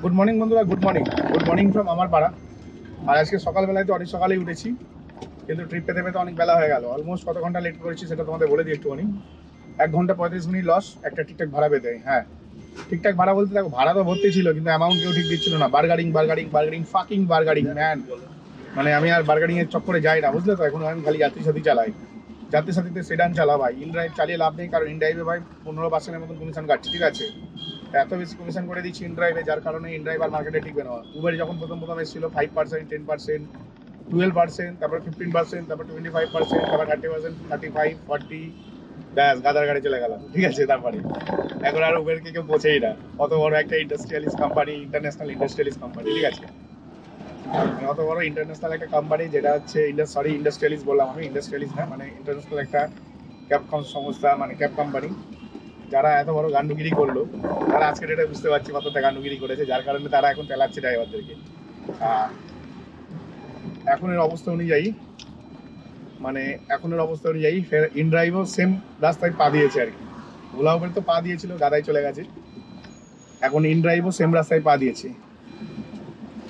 Good morning বন্ধুরা, good morning from আমার পাড়া। আর আজকে সকালবেলায় তো অনেক সকালেই উঠেছি, কিন্তু ট্রিপ পেতে পেতে অনেক বেলা হয়ে গেল। অলমোস্ট কত ঘন্টা লেট করেছি সেটা তোমাদের বলে দিই একটুখানি। 1 ঘন্টা 35 মিনিট লস একটা ঠিকঠাক ভাড়া পেতে। হ্যাঁ, ঠিকঠাক ভাড়া বলতে দেখো, ভাড়া তো ভর্তি ছিল কিন্তু অ্যামাউন্ট কেউ ঠিক দিচ্ছিল না। বার্গারিং ফাকিং বার্গারিং ম্যান। মানে আমি আর বার্গারিং এর চক্করে যাই না, বুঝলে তো। এখন আমি খালি যাত্রী সাথী চালাই, যাত্রী সাথীতে সেডান চালা ভাই। ইনড্রাইভ চালিয়ে লাভ নেই, কারণ ইনড্রাইভে ভাই 15% মতন কমিশন কাটছে, ঠিক আছে। এত বেশি কমিশন করে দিচ্ছি ইনড্রাইভে, যার কারণে ইনড্রাইভ আর মার্কেটে টিকবে না। উবের যখন প্রথম এসেছিল 5%, 10%, 12%, তারপর 15%, তারপর 25%, তারপর 30%, 35, 40, ব্যাস গাদার গাড়ি চলে গেল, ঠিক আছে। তারপরে এখন আর উবেরকে কেউ পৌঁছেই না। অত বড় একটা industrialist company, international industrialist company, ঠিক আছে। অত বড় ইন্টারন্যাশনাল একটা কোম্পানি, যেটা হচ্ছে ইন্ডাস্ট্রিয়ালিস্ট বললাম আমি, ইন্ডাস্ট্রিয়ালিস্ট না, মানে ইন্টারন্যাশনাল একটা ক্যাব সংস্থা, মানে ক্যাব কোম্পানি। যারা এত বড় গান্ডুগিরি করলো, তারা আজকে ডেটে বুঝতে পারছি কতটা গান্ডুগিরি করেছে, যার কারণে তারা এখন তেলাচ্ছে ড্রাইভারদেরকে। এখনের অবস্থা অনুযায়ী, মানে এখনের অবস্থা অনুযায়ী ফের ইনড্রাইভও সেম রাস্তায় পা দিয়েছে আর কি। ওলা উবের তো পা দিয়েছিল, গাদায় চলে গেছে। এখন ইনড্রাইভও সেম রাস্তায় পা দিয়েছে,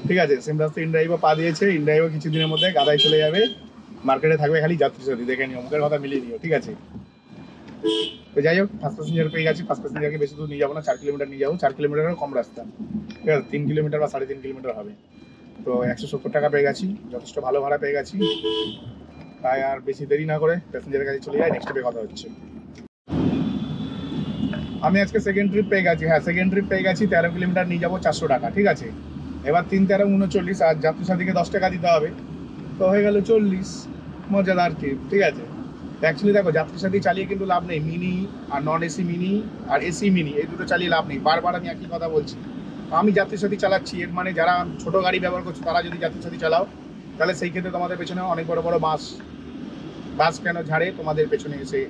ঠিক আছে। সেম রাস্তায় ইনড্রাইভও পা দিয়েছে। ইনড্রাইভও কিছুদিনের মধ্যে গাদায় চলে যাবে, মার্কেটে থাকবে খালি যাত্রী সাথী। দেখে নিও, মুখের কথা মিলিয়ে নিও, ঠিক আছে। তো যাই হোক, ফার্স্ট প্যাসেঞ্জার পেয়ে গেছি। ফার্স্ট প্যাসেঞ্জারকে বেশি দূর নিয়ে যাবো না, 4 কিলোমিটার নিয়ে যাবো। 4 কিলোমিটারেরও কম রাস্তা, ঠিক আছে। 3 কিলোমিটার বা 3.5 কিলোমিটার হবে। তো 170 টাকা পেয়ে গেছি, যথেষ্ট ভালো ভাড়া পেয়ে গেছি। তাই আর বেশি দেরি না করে প্যাসেঞ্জারের কাছে চলে যাই, নেক্সট ট্রিপে কথা হচ্ছে। আমি আজকে সেকেন্ড ট্রিপ পেয়ে গেছি। হ্যাঁ, সেকেন্ড ট্রিপ পেয়ে গেছি। 13 কিলোমিটার নিয়ে যাবো, 400 টাকা, ঠিক আছে। এবার 3 13 39, আর যাত্রী সাথীকে 10 টাকা দিতে হবে, তো হয়ে গেল 40। মজাদার ট্রিপ, ঠিক আছে। অ্যাকচুয়ালি দেখো, যাত্রী সাথী চালিয়ে কিন্তু লাভ নেই। মিনি আর নন এসি মিনি আর এসি মিনি, এই দুটো চালিয়ে লাভ নেই। বারবার আমি একই কথা বলছি। আমি যাত্রী সাথী চালাচ্ছি, এর মানে যারা ছোট গাড়ি ব্যবহার করছো তারা যদি যাত্রী সাথী চালাও, তাহলে সেই ক্ষেত্রে তোমাদের পেছনে অনেক বড় বড় বাস কেন ঝাড়ে তোমাদের পেছনে এসে,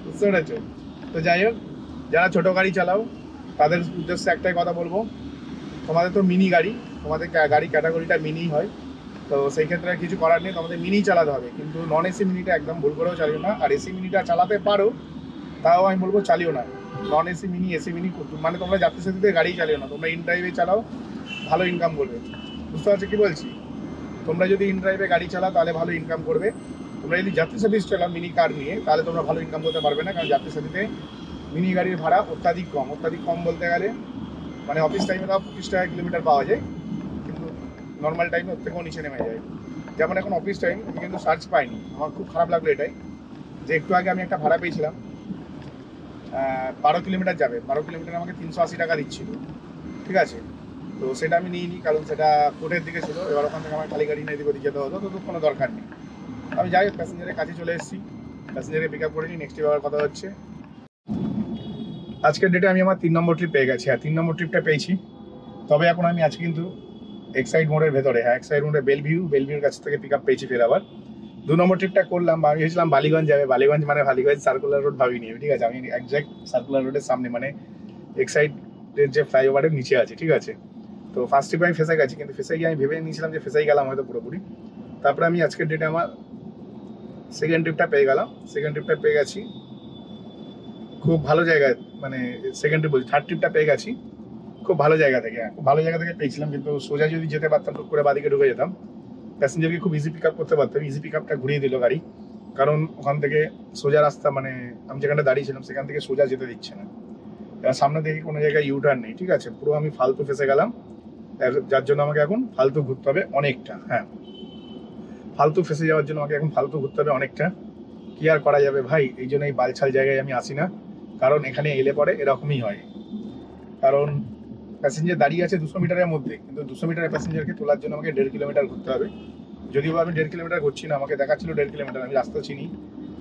বুঝতে পেরেছো। তো যাই হোক, যারা ছোট গাড়ি চালাও তাদের উদ্দেশ্যে একটাই কথা বলবো, তোমাদের তো মিনি গাড়ি, তোমাদের গাড়ি ক্যাটাগরিটা মিনি হয়, তো সেই ক্ষেত্রে কিছু করার নেই, তোমাদের মিনি চালাতে হবে। কিন্তু নন এসি মিনিটা একদম ভুল করেও চালিও না। আর এসি মিনিটা চালাতে পারো, তাও আমি বলবো চালিও না। Non AC mini, AC mini, মানে তোমরা যাত্রী সাথীতে গাড়ি চালিও না, তোমরা ইন ড্রাইভে চালাও, ভালো ইনকাম করবে। বুঝতে পারছো কি বলছি? তোমরা যদি ইন ড্রাইভে গাড়ি চালাও তাহলে ভালো ইনকাম করবে। তোমরা যদি যাত্রী সাথী চালাও মিনি কার নিয়ে, তাহলে তোমরা ভালো ইনকাম করতে পারবে না, কারণ যাত্রী সাথীতে মিনি গাড়ির ভাড়া অত্যাধিক কম বলতে গেলে, মানে অফিস টাইমে তাও 25 টাকা কিলোমিটার পাওয়া যায়, কিন্তু নর্মাল টাইমে ওর থেকেও নিচে নেমে যায়। যেমন এখন অফিস টাইম, আমি কিন্তু সার্চ পাইনি, আমার খুব খারাপ লাগলো এটাই, যে একটু আগে আমি একটা ভাড়া পেয়েছিলাম 12 কিলোমিটার যাবে, 12 কিলোমিটার আমাকে 380 টাকা দিচ্ছিল, ঠিক আছে। তো সেটা আমি নিইনি, কারণ সেটা কোর্টের দিকে ছিল। এবার ওখান থেকে আমার খালি গাড়ি নিয়ে এদিক ওদিক যেতে হতো, তো কোনো দরকার নেই। আমি যাই হোক, প্যাসেঞ্জারের কাছে চলে এসেছি, প্যাসেঞ্জারে পিক আপ করে নিই, নেক্সট আবার কথা হচ্ছে। আজকের ডেটে আমি আমার 3 নম্বর ট্রিপ পেয়ে গেছি। হ্যাঁ, 3 নম্বর ট্রিপটা পেয়েছি। তবে এখন আমি আজকে কিন্তু এক্সাইড মোড়ের ভেতরে। হ্যাঁ, এক্সাইড মোড়ে বেলভিউর কাছ থেকে পিক আপ পেয়েছি ফের আবার। 2 নম্বর ট্রিপটা করলাম, আমি ভেবেছিলাম বালিগঞ্জ যাবে। বালিগঞ্জ মানে বালিগঞ্জ সার্কুলার রোড ভাবিনি, ঠিক আছে। আমি একজ্যাক্ট সার্কুলার রোডের সামনে, মানে এক্সাইডের যে ফ্লাইওভারের নিচে আছে, ঠিক আছে। তো ফার্স্ট ট্রিপে আমি ফেসে গেছি, কিন্তু ফেসে গিয়ে আমি ভেবে নিয়েছিলাম যে ফেসেই গেলাম হয়তো পুরোপুরি। তারপরে আমি আজকের ডেটে আমার সেকেন্ড ট্রিপটা পেয়ে গেলাম। সেকেন্ড ট্রিপটা পেয়ে গেছি খুব ভালো জায়গায়, মানে সেকেন্ড ট্রিপ বলছি, থার্ড ট্রিপটা পেয়ে গেছি খুব ভালো জায়গা থেকে। খুব ভালো জায়গা থেকে পেয়েছিলাম, কিন্তু সোজা যদি যেতে পারতাম, টুক করে বাদিকে ঢুকে যেতাম, প্যাসেঞ্জারকে খুব ইজি পিক আপ করতে পারতাম। ইজি পিক আপটা ঘুরিয়ে দিল গাড়ি, কারণ ওখান থেকে সোজা রাস্তা, মানে আমি যেখানে দাঁড়িয়েছিলাম সেখান থেকে সোজা যেতে দিচ্ছে না। এবার সামনে থেকে কোনো জায়গায় ইউটার্ন নেই, ঠিক আছে। পুরো আমি ফালতু ফেসে গেলাম, যার জন্য আমাকে এখন ফালতু ঘুরতে হবে অনেকটা। হ্যাঁ, ফালতু ফেসে যাওয়ার জন্য আমাকে এখন ফালতু ঘুরতে হবে অনেকটা। কি আর করা যাবে ভাই, এই জন্য এই বালছাল জায়গায় আমি আসি না, কারণ এখানে এলে পরে এরকমই হয়। কারণ প্যাসেঞ্জার দাঁড়িয়ে আছে 200 মিটারের মধ্যে, কিন্তু 200 মিটারের প্যাসেঞ্জারকে তোলার জন্য আমাকে 1.5 কিলোমিটার ঘুরতে হবে। যদিও আমি 1.5 কিলোমিটার ঘুরছি না, আমাকে দেখাচ্ছিল 1.5 কিলোমিটার, আমি রাস্তা চিনি।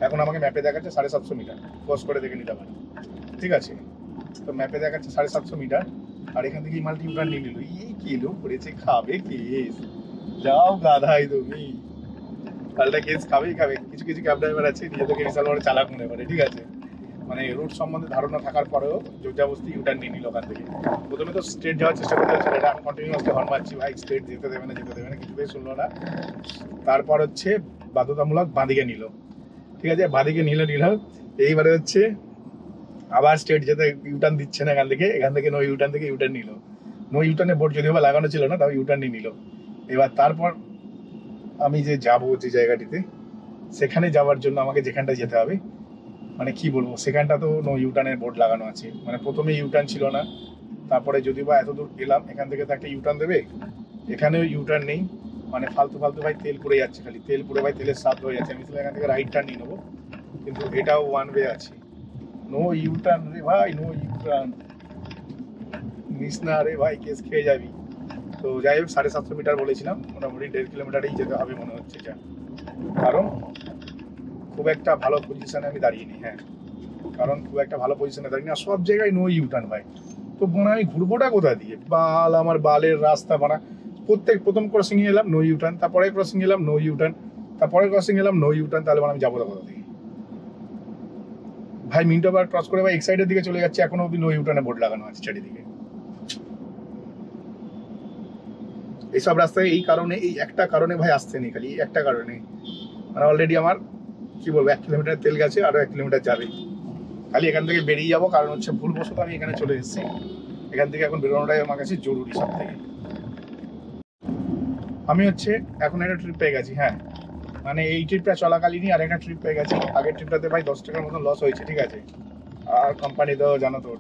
এখন আমাকে ম্যাপে দেখাচ্ছে 750 মিটার, পোস্ট করে দেখে নিতে পারি, ঠিক আছে। তো ম্যাপে দেখাচ্ছে 750 মিটার, আর এখান থেকে মাল্টি ইউটার্ন নিয়ে নিল। এই কিলো করেছে, খাবে কেস, যাও গাধাই তুমি। পাল্টা কেস খাবেই খাবে। কিছু কিছু ক্যাব ড্রাইভার আছে নিজেদেরকে বিশাল বড় চালাক মনে করে, ঠিক আছে। মানে রুট সম্বন্ধে ধারণা থাকার পরেও জোরজাবস্তি ইউটার্ন নিয়ে নিল ওখান থেকে। প্রথমে তো স্ট্রেট যাওয়ার চেষ্টা করতে হচ্ছে, এটা আমি কন্টিনিউয়াসলি হর্ন মারছি, ভাই স্ট্রেট যেতে দেবে না, কিছুতেই শুনলো না। তারপর হচ্ছে বাধ্যতামূলক বাঁদিকে নিল, ঠিক আছে। বাঁদিকে নিল। এইবারে হচ্ছে আবার স্ট্রেট যেতে ইউটার্ন দিচ্ছে না, এখান থেকে নো ইউটার্ন থেকে ইউটার্ন নিল। নো ইউটার্নে বোর্ড যদিও বা লাগানো ছিল না, তাও ইউটার্ন নিয়ে নিল। এবার তারপর আমি যে যাবো যে জায়গাটিতে, সেখানে যাওয়ার জন্য আমাকে যেখানটা যেতে হবে, মানে কি বলবো, সেখানটা তো নো ইউটার্নের বোর্ড লাগানো আছে। মানে প্রথমে ইউটার্ন ছিল না, তারপরে যদি বা এত দূর এলাম, এখান থেকে তো একটা ইউটার্ন দেবে, এখানেও ইউটার্ন নেই। মানে ফালতু ফালতু ভাই তেল পড়ে যাচ্ছে, খালি তেল পড়ে ভাই তেলের স্বাদ হয়ে যাচ্ছে। আমি তাহলে এখান থেকে রাইট টার্ন নিয়ে নেবো, কিন্তু এটাও ওয়ান ওয়ে আছে। নো ইউটার্ন রে ভাই, নো ইউটার্ন নিস না রে ভাই, কেস খেয়ে যাবি। তো যাই হোক, 750 মিটার বলেছিলাম, মোটামুটি 1.5 কিলোমিটারেই যেতে হবে মনে হচ্ছে যা। কারণ খুব একটা ভালো পজিশনে আমি দাঁড়িয়ে নি। হ্যাঁ, কারণ খুব একটা ভালো পজিশনে দাঁড়িয়ে না, সব জায়গায় নো ইউটার্ন ভাই। তো মনে আমি ঘুরবোটা কোথা দিয়ে, বাল আমার বালের রাস্তা বানা। প্রথম ক্রসিং এলাম নো ইউটার্ন, তারপরে ক্রসিং এলাম নো ইউটার্ন, তারপরে ক্রসিং এলাম নো ইউটার্ন। তাহলে মানে আমি যাবো কোথা থেকে ভাই? মিন্টো বার ক্রস করে ভাই এক সাইডের দিকে চলে যাচ্ছে, এখনো অব্দি নো ইউটার্নে বোর্ড লাগানো আছে চারিদিকে। এইসব রাস্তায় এই কারণে, এই একটা কারণে ভাই আসছে নেই, খালি এই একটা কারণে। মানে অলরেডি আমার কি বলবো, 1 কিলোমিটার তেল গেছে, আরো 1 কিলোমিটার যাবে। খালি এখান থেকে বেরিয়ে যাবো, কারণ হচ্ছে ভুলবশত আমি এখানে চলে এসেছি। এখান থেকে এখন বেরোনোটাই আমার কাছে জরুরি সব থেকে। আমি হচ্ছে এখন একটা ট্রিপ পেয়ে গেছি। হ্যাঁ, মানে এই ট্রিপটা চলাকালীনই আর একটা ট্রিপ পেয়ে গেছি। আগের ট্রিপটাতে ভাই 10 টাকার মতন লস হয়েছে, ঠিক আছে। আর কোম্পানি তো জানো তো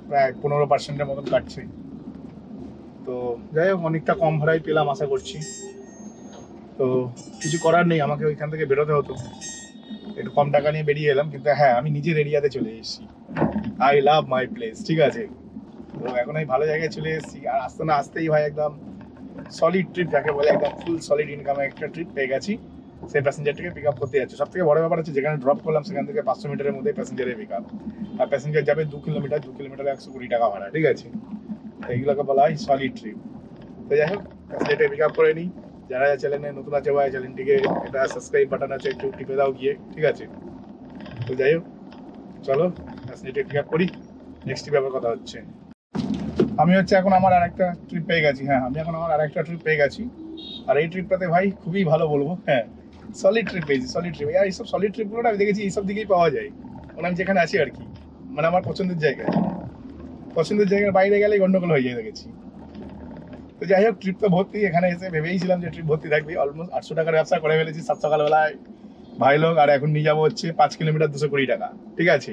প্রায় 15% মতন কাটছে। তো যাই হোক, অনেকটা কম ভাড়ায় পেলাম আশা করছি। তো কিছু করার নেই, আমাকে ওইখান থেকে বেরোতে হতো। একটু কম টাকা নিয়ে বেরিয়ে এলাম, কিন্তু হ্যাঁ, আমি নিজের এরিয়াতে চলে এসেছি। আই লাভ মাই প্লেস, ঠিক আছে। তো এখন আমি ভালো জায়গায় চলে এসেছি, আর আসতে না আসতেই ভাই একদম সলিড ট্রিপ যাকে বলে, একদম ফুল সলিড ইনকামে একটা ট্রিপ পেয়ে গেছি। সেই প্যাসেঞ্জারটাকে পিক আপ করতে যাচ্ছে। সব থেকে বড় ব্যাপার হচ্ছে, যেখানে ড্রপ করলাম সেখান থেকে 500 মিটারের মধ্যে প্যাসেঞ্জারের পিক আপ। আর প্যাসেঞ্জার যাবে 2 কিলোমিটার, 2 কিলোমিটারে 120 টাকা ভাড়া, ঠিক আছে। এইগুলোকে বলা হয় সলিড ট্রিপ। তো যাই হোক, প্যাসেঞ্জারটাকে পিক আপ করে নিই। যারা চ্যানেলে নতুন আছে ভাই, চ্যানেলটিকে এটা সাবস্ক্রাইব বাটন আছে, একটু টিপে দাও গিয়ে, ঠিক আছে। তো যাই হোক, চলো প্যাসেঞ্জারটাকে পিক আপ করি, নেক্সট ট্রিপে আবার কথা হচ্ছে। আমি হচ্ছে এখন আমার আরেকটা ট্রিপ পেয়ে গেছি। হ্যাঁ, আমি এখন আমার আরেকটা ট্রিপ পেয়ে গেছি। আর এই ট্রিপটাতে ভাই খুবই ভালো বলবো। হ্যাঁ, সলিড ট্রিপ পেয়েছি, সলিড ট্রিপ। আর এইসব সলিড ট্রিপগুলো আমি দেখেছি এইসব দিকেই পাওয়া যায়, মানে আমি যেখানে আছি আর কি। মানে আমার পছন্দের জায়গায়, পছন্দের জায়গার বাইরে গেলেই গন্ডগোল হয়ে যায় দেখেছি। তো যাই হোক, ট্রিপ তো ভর্তি। এখানে এসে ভেবেইছিলাম যে ট্রিপ ভর্তি থাকবে। অলমোস্ট 800 টাকার ব্যবসা করে ফেলেছি 7 সকালবেলায় ভাই লোক। আর এখন নিয়ে যাবো হচ্ছে 5 কিলোমিটার 220 টাকা, ঠিক আছে।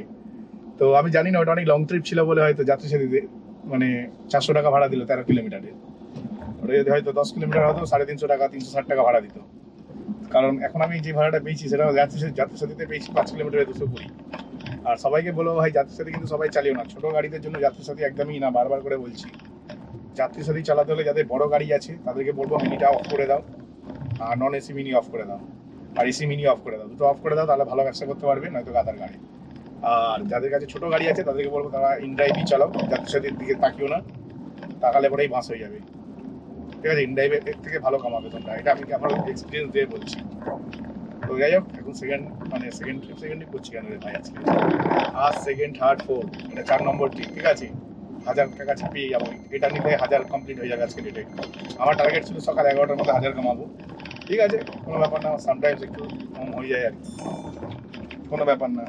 তো আমি জানি না, ওটা অনেক লং ট্রিপ ছিল বলে হয়তো যাত্রী সাথীতে মানে 400 টাকা ভাড়া দিল 13 কিলোমিটারে। ওটা যদি হয়তো 10 কিলোমিটার হতো 350 টাকা, 360 টাকা ভাড়া দিত। কারণ এখন আমি যে ভাড়াটা পেয়েছি সেটা যাত্রী সাথীতে পেয়েছি 5 কিলোমিটারে 220। আর সবাইকে বলবো ভাই, যাত্রী সাথী কিন্তু সবাই চালিও না। ছোট গাড়িদের জন্য যাত্রী সাথী একদমই না, বারবার করে বলছি। যাত্রী সাথী চালাতে হলে যাদের বড় গাড়ি আছে তাদেরকে বলবো মিনিটা অফ করে দাও, আর নন এসি মিনি অফ করে দাও, আর এসি মিনি অফ করে দাও। দুটো অফ করে দাও, তাহলে ভালো ব্যবসা করতে পারবে, নয়তো গাদার গাড়ি। আর যাদের কাছে ছোট গাড়ি আছে তাদেরকে বলবো তারা ইনড্রাইভই চালাও, যাত্রী সাথীর দিকে তাকিও না, তাকালে পরেই বাস হয়ে যাবে, ঠিক আছে। ইনড্রাইভের থেকে ভালো কামাবে তোমরা, এটা আমি আমার এক্সপিরিয়েন্স দিয়ে বলছি। তো যাই হোক, এখন সেকেন্ড ট্রিপ করছি কেন রে ভাই আজকে। আর সেকেন্ড, থার্ড, ফোর্থ, এটা 4 নম্বর ট্রিপ, ঠিক আছে। 1000 টাকা ছাপিয়ে যাবো, এটা নিতে 1000 কমপ্লিট হয়ে যাবে আজকে ডেটে। আমার টার্গেট ছিল সকাল 11টার মধ্যে 1000 কামাবো, ঠিক আছে। কোনো ব্যাপার না, সামটাইমস একটু কম হয়ে যায় আর কি, কোনো ব্যাপার না।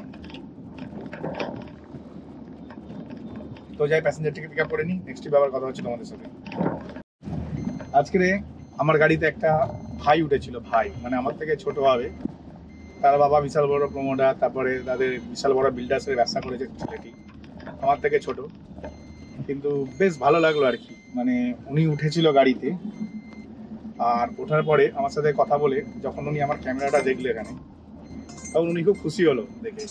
তো যাই, প্যাসেঞ্জারটিকে পিক আপ করে নিই, নেক্সট ট্রিপ আবার কথা হচ্ছে তোমাদের সাথে। আজকে আমার গাড়িতে একটা ভাই উঠেছিল, ভাই মানে আমার থেকে ছোট হবে। তার বাবা বিশাল বড় প্রমোটার, তারপরে তাদের বিশাল বড় বিল্ডার্সের ব্যবসা করেছে ছেলেটি, আমার থেকে ছোট। কিন্তু বেশ ভালো লাগলো আর কি। মানে উনি উঠেছিল গাড়িতে, আর ওঠার পরে আমার সাথে কথা বলে যখন উনি আমার ক্যামেরাটা দেখলো এখানে, তখন উনি খুব খুশি হলো দেখে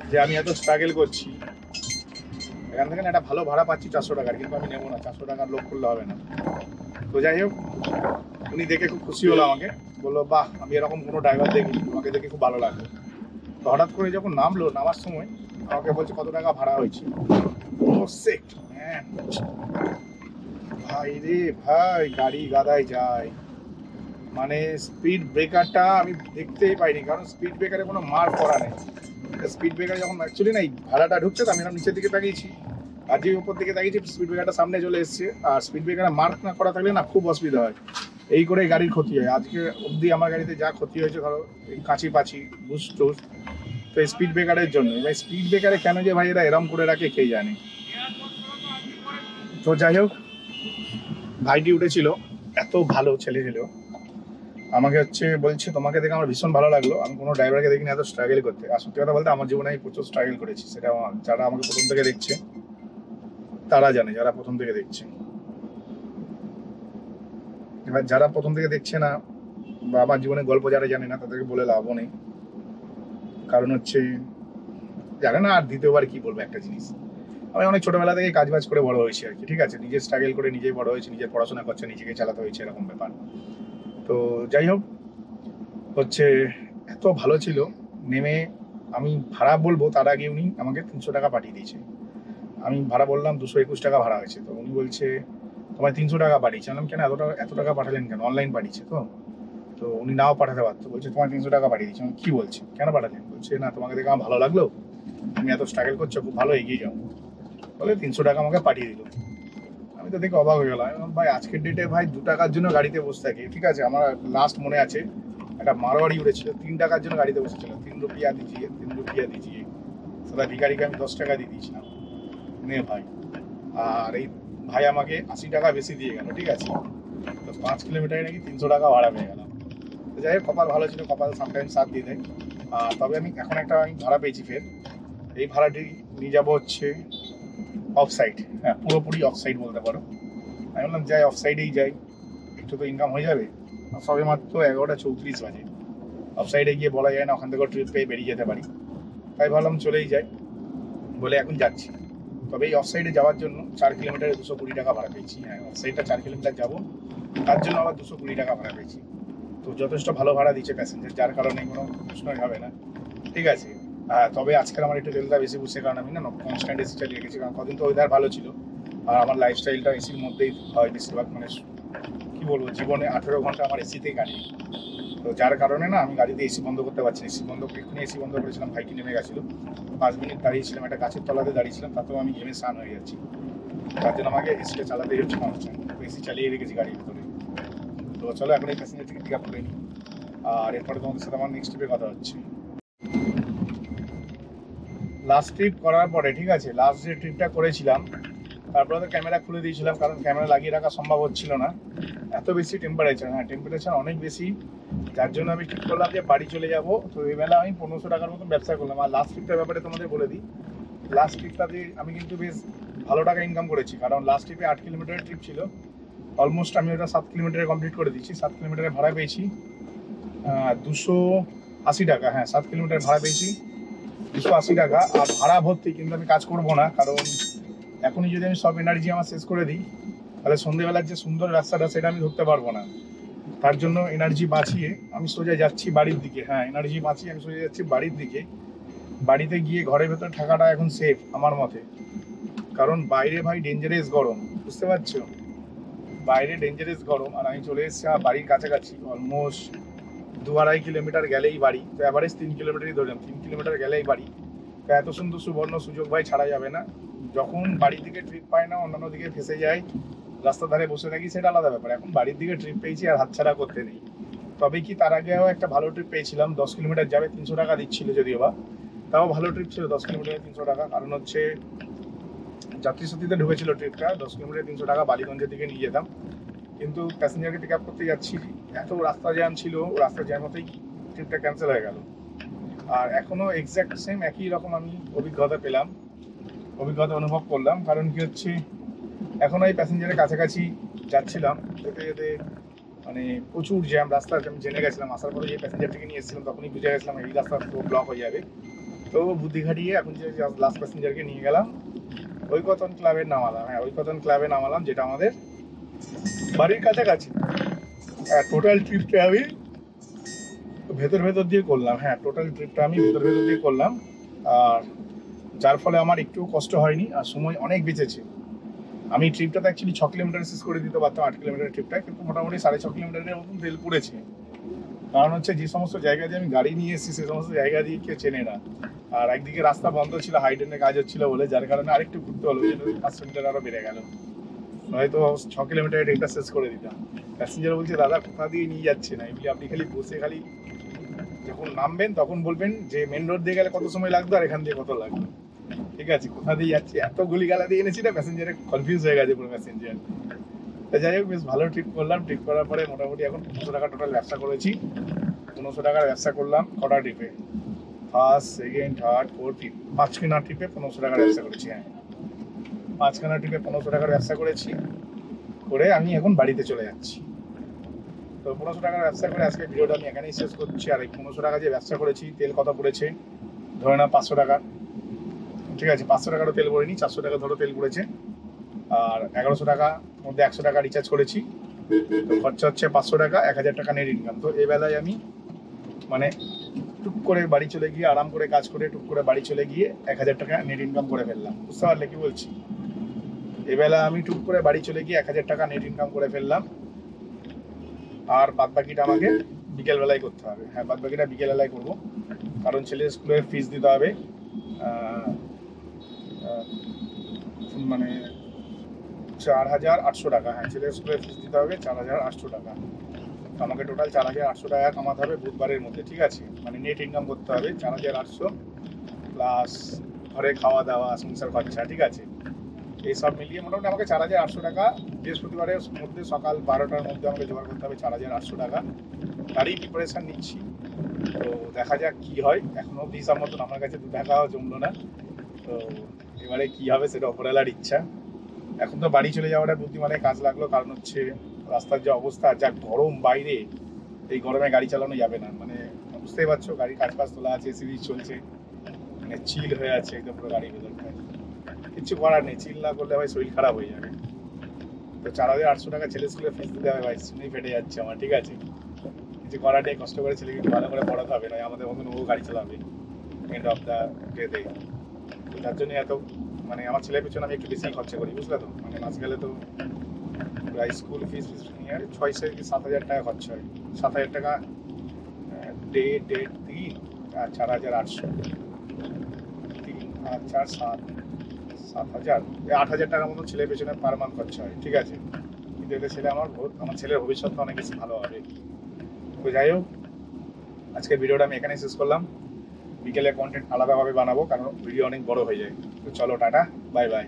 যে আমি এত স্ট্রাগল করছি। এখান থেকে না একটা ভালো ভাড়া পাচ্ছি 400 টাকার, কিন্তু আমি নেবো না, 400 টাকার লোক করলে হবে না। তো যাই হোক, উনি দেখে খুব খুশি হলো, আমাকে বললো বাহ, আমি এরকম কোনো ড্রাইভার দেখিনি, আমাকে দেখে খুব ভালো লাগলো। তো হঠাৎ করে যখন নামার সময় আমাকে বলছে কত টাকা ভাড়া হয়েছে। ও সেট ম্যান, ভাই রে ভাই, গাড়ি গাদায় যায়। মানে স্পিড ব্রেকারটা আমি দেখতেই পাইনি, কারণ স্পিড ব্রেকারে কোনো মার্ক করা নেই। স্পিড ব্রেকার যখন অ্যাকচুয়ালি নাই ভাড়াটা ঢুকছে, তো আমি এরকম নিচের দিকে তাকিয়েছি, আর যে উপর দিকে তাকিয়েছি স্পিড ব্রেকারটা সামনে চলে এসছে। আর স্পিড ব্রেকারে মার্ক না করা থাকলে না খুব অসুবিধা হয়, এই করে গাড়ির ক্ষতি হয়। আজকে অবধি আমার গাড়িতে যা ক্ষতি হয়েছে, ধরো এই কাঁচি পাচি বুস্ট টুস্ট, তো স্পিড ব্রেকারের জন্য। ভাই স্পিড ব্রেকারে কেন যে ভাই এরা এরম করে রাখে কে জানে। তো যাই হোক, ভাইটি উঠেছিল, এত ভালো ছেলে ছিল, আমাকে বলছে তোমাকে দেখে আমার ভীষণ ভালো লাগলো, আমি কোনো ড্রাইভারকে দেখিনি এত স্ট্রাগল করতে। আর সত্যি কথা বলতে আমার জীবনে আমি প্রচুর স্ট্রাগল করেছি, সেটা যারা আমাকে প্রথম থেকে দেখছে তারা জানে, যারা প্রথম থেকে দেখছে। এবার যারা প্রথম থেকে দেখছে না বা আমার জীবনের গল্প যারা জানে না তাদেরকে বলে লাভও নেই, কারণ জানে না আর দ্বিতীয়বার কি বলবো একটা জিনিস। আমি অনেক ছোটবেলা থেকে কাজ বাজ করে বড় হয়েছি আর কি, ঠিক আছে, নিজে স্ট্রাগল করে নিজেই বড় হয়েছি, নিজের পড়াশোনা করছে, নিজেকে চালাতে হয়েছে, এরকম ব্যাপার। তো যাই হোক, এত ভালো ছিল। নেমে আমি ভাড়া বলবো তার আগে উনি আমাকে 300 টাকা পাঠিয়ে দিয়েছে। আমি ভাড়া বললাম 221 টাকা ভাড়া হয়েছে, তো উনি বলছে তোমায় 300 টাকা পাঠিয়েছে। আমি কেন এত টাকা পাঠালেন কেন, অনলাইন পাঠিয়েছে তো। তো উনি নাও পাঠাতে পারতো, বলছে তোমায় 300 টাকা পাঠিয়ে দিচ্ছি। আমি কি বলছি, কেন পাঠালেন? বলছে না তোমাকে দেখে আমার ভালো লাগলো, তুমি এত স্ট্রাগল করছো, খুব ভালো, এগিয়ে যাও, বলে 300 টাকা আমাকে পাঠিয়ে দিল। আমি তো দেখে অবাক হয়ে গেলাম। ভাই আজকের ডেটে ভাই 2 টাকার জন্য গাড়িতে বসে থাকি, ঠিক আছে। আমার লাস্ট মনে আছে একটা মারোয়ারি উঠেছিল, 3 টাকার জন্য গাড়িতে বসেছিল, 3 রুপিয়া দিজিয়ে 3 রুপিয়া দিজিয়ে, সেটা ভিখারিকে আমি 10 টাকা দিয়ে দিয়েছিলাম, নে ভাই। আর এই ভাই আমাকে 80 টাকা বেশি দিয়ে গেল, ঠিক আছে। তো 5 কিলোমিটারে নাকি 300 টাকা ভাড়া পেয়ে গেলাম। তো যাই হোক, কপাল ভালো ছিল, কপাল সামটাইম সাথ দিয়ে দেয়। তবে আমি এখন আমি ভাড়া পেয়েছি ফের। এই ভাড়াটি নিয়ে যাবো অফ সাইড, হ্যাঁ পুরোপুরি অফ সাইড বলতে পারো। আমি বললাম যাই, অফ সাইডেই যাই, একটু তো ইনকাম হয়ে যাবে। সবে মাত্র 11:34 বাজে, অফ সাইডে গিয়ে বলা যায় না ওখান থেকে ট্রিপ পেয়ে বেরিয়ে যেতে পারি, তাই ভাবলাম চলেই যাই বলে এখন যাচ্ছি। তবে এই অফ সাইডে যাওয়ার জন্য 4 কিলোমিটারে 220 টাকা ভাড়া পেয়েছি। হ্যাঁ, অফ সাইডটা 4 কিলোমিটার যাবো, তার জন্য আবার 220 টাকা ভাড়া পেয়েছি। তো যথেষ্ট ভালো ভাড়া দিচ্ছে প্যাসেঞ্জার, যার কারণে কোনো প্রশ্নই হবে না, ঠিক আছে। তবে আজকের আমার একটু তেলটা বেশি বুঝছে, কারণ আমি না কনস্ট্যান্ট এসি চালিয়ে রেখেছি, কারণ কদিন তো ওয়েদার ভালো ছিল। আর আমার লাইফস্টাইলটা এসির মধ্যেই হয় বেশিরভাগ, মানে কি বলবো, জীবনে 18 ঘন্টা আমার এসিতেই কাটে। তো যার কারণে না আমি গাড়িতে এসি বন্ধ করতে পারছি না। এক্ষুনি এসি বন্ধ করেছিলাম, ভাইটি নেমে গেছিলো, 5 মিনিট দাঁড়িয়েছিলাম, একটা গাছের তলাতে দাঁড়িয়েছিলাম, তাতেও আমি ঘেমে স্নান হয়ে যাচ্ছি। তার জন্য আমাকে এসিটা চালাতেই হচ্ছে কনস্ট্যান্ট, এসি চালিয়ে রেখেছি গাড়ির ভিতরে। তো চলো এখন এই প্যাসেঞ্জারটিকে পিক আপ করে নিই, আর এরপরে তোমাদের সাথে আমার নেক্সট ট্রিপে কথা হচ্ছে। লাস্ট ট্রিপ করার পরে, ঠিক আছে, লাস্ট যে ট্রিপটা করেছিলাম তারপরে তো ক্যামেরা খুলে দিয়েছিলাম, কারণ ক্যামেরা লাগিয়ে রাখা সম্ভব হচ্ছিল না, এত বেশি টেম্পারেচার। হ্যাঁ, টেম্পারেচার অনেক বেশি, যার জন্য আমি ঠিক করলাম যে বাড়ি চলে যাব। তো এই বেলা আমি 1500 টাকার মতন ব্যবসা করলাম। আর লাস্ট ট্রিপটার ব্যাপারে তোমাদের বলে দিই, লাস্ট ট্রিপটাতে আমি কিন্তু বেশ ভালো টাকা ইনকাম করেছি, কারণ লাস্ট ট্রিপে 8 কিলোমিটারের ট্রিপ ছিল, অলমোস্ট আমি ওটা 7 কিলোমিটারে কমপ্লিট করে দিচ্ছি। 7 কিলোমিটারে ভাড়া পেয়েছি 280 টাকা। হ্যাঁ, 7 কিলোমিটার ভাড়া পেয়েছি 280 টাকা। আর ভাড়া ভর্তি, কিন্তু আমি কাজ করবো না, কারণ এখনই যদি আমি সব এনার্জি আমার শেষ করে দিই তাহলে সন্ধ্যেবেলার যে সুন্দর রাস্তাটা সেটা আমি ধরতে পারবো না। তার জন্য এনার্জি বাঁচিয়ে আমি সোজা যাচ্ছি বাড়ির দিকে। হ্যাঁ, এনার্জি বাঁচিয়ে আমি সোজা যাচ্ছি বাড়ির দিকে। বাড়িতে গিয়ে ঘরের ভেতর থাকাটা এখন সেফ আমার মতে, কারণ বাইরে ভাই ডেঞ্জারাস গরম, বুঝতে পারছো, বাইরে ডেঞ্জারাস গরম। আর আমি চলে এসেছি আমার বাড়ির কাছাকাছি, অলমোস্ট 2-2.5 কিলোমিটার গেলেই বাড়ি। তো অ্যাভারেজ 3 কিলোমিটারই ধরলাম, 3 কিলোমিটার গেলেই বাড়ি। তো এত সুন্দর সুবর্ণ সুযোগ ভাই ছাড়া যাবে না। যখন বাড়ির দিকে ট্রিপ পায় না, অন্যান্য দিকে ফেসে যায়, রাস্তার ধারে বসে থাকি, সেটা আলাদা ব্যাপার। এখন বাড়ির দিকে ট্রিপ পেয়েছি আর হাতছাড়া করতে নেই। তবে কি তার আগেও একটা ভালো ট্রিপ পেয়েছিলাম, 10 কিলোমিটার যাবে 300 টাকা দিচ্ছিল যদিও বা, তাও ভালো ট্রিপ ছিল। 10 কিলোমিটারে 300 টাকা, কারণ যাত্রী সাথীতে ঢুকেছিল ট্রিপটা। 10 কিলোমিটার 300 টাকা বালিগঞ্জের দিকে নিয়ে যেতাম, কিন্তু প্যাসেঞ্জারকে পিক আপ করতে যাচ্ছি, এত রাস্তা জ্যাম ছিল, রাস্তা জ্যাম হতেই ট্রিপটা ক্যান্সেল হয়ে গেল। আর এখনো এক্স্যাক্ট সেম একই রকম আমি অভিজ্ঞতা অনুভব করলাম। কারণ কি এখনো এই প্যাসেঞ্জারের কাছাকাছি যাচ্ছিলাম, যেতে যেতে মানে প্রচুর জ্যাম, রাস্তা আমি জেনে গেছিলাম। আসার পরে যে প্যাসেঞ্জারটিকে নিয়ে এসেছিলাম তখনই বুঝে গেছিলাম এই রাস্তা পুরো ব্লক হয়ে যাবে। তো বুদ্ধি খাটিয়ে এখন যে লাস্ট প্যাসেঞ্জারকে নিয়ে গেলাম ঐকতন ক্লাবে নামালাম। হ্যাঁ, ঐকতন ক্লাবে নামালাম, যেটা আমাদের বাড়ির কাছাকাছি। টোটাল ট্রিপটা আমি ভেতর দিয়ে করলাম। হ্যাঁ, টোটাল ট্রিপটা আমি ভেতর দিয়ে করলাম, আর যার ফলে আমার একটু কষ্ট হয়নি আর সময় অনেক বেঁচেছে। আমি ট্রিপটাতে অ্যাকচুয়ালি 6 কিলোমিটার শেষ করে দিতে পারতাম, 8 কিলোমিটার ট্রিপটা, কিন্তু মোটামুটি 6.5 কিলোমিটারের মতন তেল পুড়েছে। কারণ যে সমস্ত জায়গা দিয়ে আমি গাড়ি নিয়ে এসেছি সে সমস্ত জায়গা দিয়ে কেউ চেনে না। আর একদিকে রাস্তা বন্ধ ছিল, হাইডেনের কাজ হচ্ছিল বলে, যার কারণে আরেকটু ঘুরতে হলো, 500 মিটার আরও বেড়ে গেল। নয়তো 6 কিলোমিটারের ট্রিপটা শেষ করে দিতাম। প্যাসেঞ্জার বলছে দাদা কোথা দিয়ে নিয়ে যাচ্ছে না, এগুলি আপনি খালি বসে যখন নামবেন তখন বলবেন যে মেন রোড দিয়ে গেলে কত সময় লাগতো আর এখান দিয়ে কত লাগবে। ঠিক আছে, কোথা দিয়ে যাচ্ছি, এত গুলিগালা দিয়ে এনেছি না, প্যাসেঞ্জারে কনফিউজ হয়ে গেছে পুরো প্যাসেঞ্জার। তো যাই হোক, বেশ ভালো ট্রিপ করলাম। ট্রিপ করার পরে মোটামুটি এখন 1500 টাকা টোটাল ব্যবসা করেছি। 1500 টাকার ব্যবসা করলাম কটা ট্রিপে, first, second, third, fourth trip, 5খানা ট্রিপে 1500 টাকার ব্যবসা করেছি। হ্যাঁ, 5খানা ট্রিপে 1500 টাকার ব্যবসা করেছি, করে আমি এখন বাড়িতে চলে যাচ্ছি। তো 1500 টাকার ব্যবসা করে আজকে ভিডিওটা আমি এখানেই শেষ করছি। আর এই 1500 টাকা যে ব্যবসা করেছি, তেল কত পড়েছে ধরে না 500 টাকা, ঠিক আছে, 500 টাকারও তেল পড়েনি, 400 টাকা ধরো তেল পড়েছে। আর 1100 টাকা মধ্যে 100 টাকা রিচার্জ করেছি, তো খরচা হচ্ছে 500 টাকা, 1000 টাকা নেট ইনকাম। তো এই বেলায় আমি মানে টুক করে বাড়ি চলে গিয়ে আরাম করে কাজ করে টুক করে বাড়ি চলে গিয়ে 1000 টাকা নেট ইনকাম করে ফেললাম। বুঝতে পারলে কি বলছি? এবেলা আমি টুক করে বাড়ি চলে গিয়ে 1000 টাকা নেট ইনকাম করে ফেললাম। আর বাদ বাকিটা আমাকে বিকেলবেলায় করতে হবে। হ্যাঁ, বাদ বাকিটা বিকেলবেলায় করবো, কারণ ছেলের স্কুলের ফিস দিতে হবে। মানে 4800 টাকা। হ্যাঁ, ছেলের স্কুলের ফিস দিতে হবে 4800 টাকা। আমাকে টোটাল 4800 টাকা কামাতে হবে বুধবারের মধ্যে, ঠিক আছে? মানে নেট ইনকাম করতে হবে 4800 প্লাস ঘরে খাওয়া দাওয়া, সংসার খরচা, ঠিক আছে? এইসব মিলিয়ে মোটামুটি আমাকে 4800 টাকা বৃহস্পতিবারের মধ্যে সকাল 12টার মধ্যে আমাকে জোগাড় করতে হবে 4800 টাকা। তারই প্রিপারেশান নিচ্ছি। তো দেখা যাক কি হয়। এখনও হিসাব মতন আমার কাছে 2 টাকাও জমলো না। তো এবারে কি হবে সেটা ওপরওয়ালার ইচ্ছা। এখন তো বাড়ি চলে যাওয়াটা বুদ্ধিমানের কাজ লাগলো, কারণ হচ্ছে রাস্তার যে অবস্থা, যা গরম বাইরে, এই গরমে গাড়ি চালানো যাবে না। মানে বুঝতেই পারছো, গাড়ির কাজ তোলা আছে, সিরিজ চলছে, মানে চিল হয়ে আছে একদম পুরো গাড়ির ভেতরটায়। কিচ্ছু করার নেই, চিল না করলে ভাই শরীর খারাপ হয়ে যাবে। তো 4800 টাকা ছেলে স্কুলে ফিস দিতে হবে ভাই, শুনেই ফেটে যাচ্ছে আমার, ঠিক আছে? কিছু করার নেই, কষ্ট করে ছেলেকে একটু ভালো করে পড়াতে হবে, নয় আমাদের মতন ও গাড়ি চালাবে এন্ড অফ দ্য ডেতে। তো তার জন্য এত মানে আমার ছেলের পিছনে আমি একটু বেশি খরচা করি, বুঝলে তো? মানে মাস গেলে তো প্রায় স্কুল ফিস নিয়ে 6-7 হাজার টাকা খরচা হয়। 7 হাজার টাকা ডেট দিই, আর 4800, 3 আর 4 7, 7 হাজার, 8 হাজার টাকার মতো ছেলের পেছনে পার মান্থ খরচা হয়, ঠিক আছে? কিন্তু এতে ছেলে আমার ছেলের ভবিষ্যৎটা অনেক বেশি ভালো হবে। তো যাই হোক, আজকের ভিডিওটা আমি এখানেই শেষ করলাম। বিকেলে কন্টেন্ট আলাদাভাবে বানাবো, কারণ ভিডিও অনেক বড় হয়ে যায়। তো চলো, টাটা, বাই বাই।